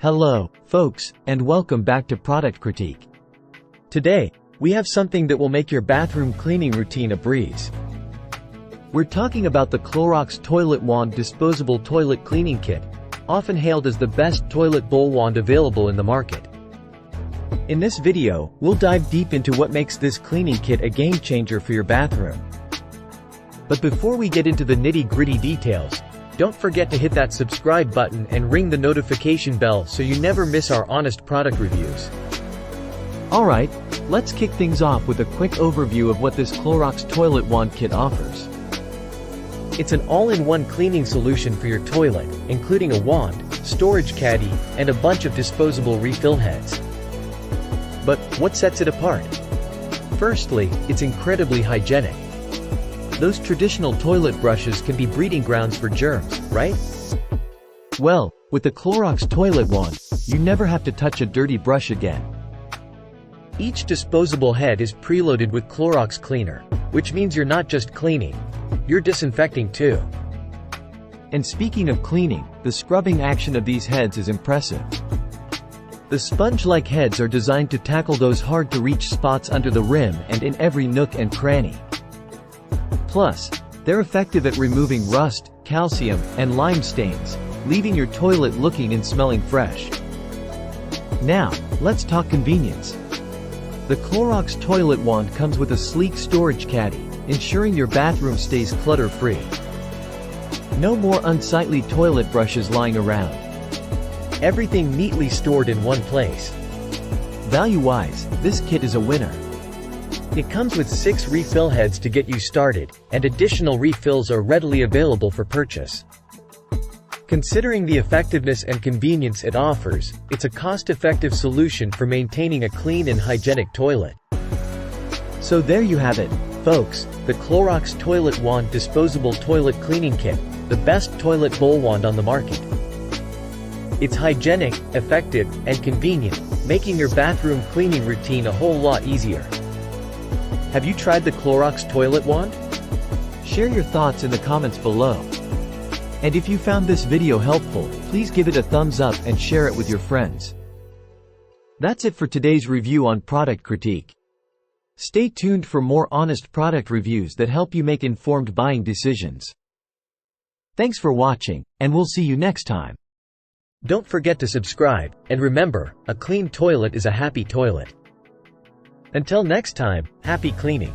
Hello, folks, and welcome back to Product Critique. Today, we have something that will make your bathroom cleaning routine a breeze. We're talking about the Clorox ToiletWand Disposable Toilet Cleaning Kit, often hailed as the best toilet bowl wand available in the market. In this video, we'll dive deep into what makes this cleaning kit a game changer for your bathroom. But before we get into the nitty-gritty details, don't forget to hit that subscribe button and ring the notification bell so you never miss our honest product reviews. Alright, let's kick things off with a quick overview of what this Clorox ToiletWand kit offers. It's an all-in-one cleaning solution for your toilet, including a wand, storage caddy, and a bunch of disposable refill heads. But what sets it apart? Firstly, it's incredibly hygienic. Those traditional toilet brushes can be breeding grounds for germs, right? Well, with the Clorox ToiletWand, you never have to touch a dirty brush again. Each disposable head is preloaded with Clorox cleaner, which means you're not just cleaning, you're disinfecting too. And speaking of cleaning, the scrubbing action of these heads is impressive. The sponge-like heads are designed to tackle those hard-to-reach spots under the rim and in every nook and cranny. Plus, they're effective at removing rust, calcium, and lime stains, leaving your toilet looking and smelling fresh. Now, let's talk convenience. The Clorox ToiletWand comes with a sleek storage caddy, ensuring your bathroom stays clutter-free. No more unsightly toilet brushes lying around. Everything neatly stored in one place. Value-wise, this kit is a winner. It comes with 6 refill heads to get you started, and additional refills are readily available for purchase. Considering the effectiveness and convenience it offers, it's a cost-effective solution for maintaining a clean and hygienic toilet. So there you have it, folks, the Clorox ToiletWand Disposable Toilet Cleaning Kit, the best toilet bowl wand on the market. It's hygienic, effective, and convenient, making your bathroom cleaning routine a whole lot easier. Have you tried the Clorox ToiletWand? Share your thoughts in the comments below. And if you found this video helpful, please give it a thumbs up and share it with your friends. That's it for today's review on Product Critique. Stay tuned for more honest product reviews that help you make informed buying decisions. Thanks for watching, and we'll see you next time. Don't forget to subscribe, and remember, a clean toilet is a happy toilet. Until next time, happy cleaning.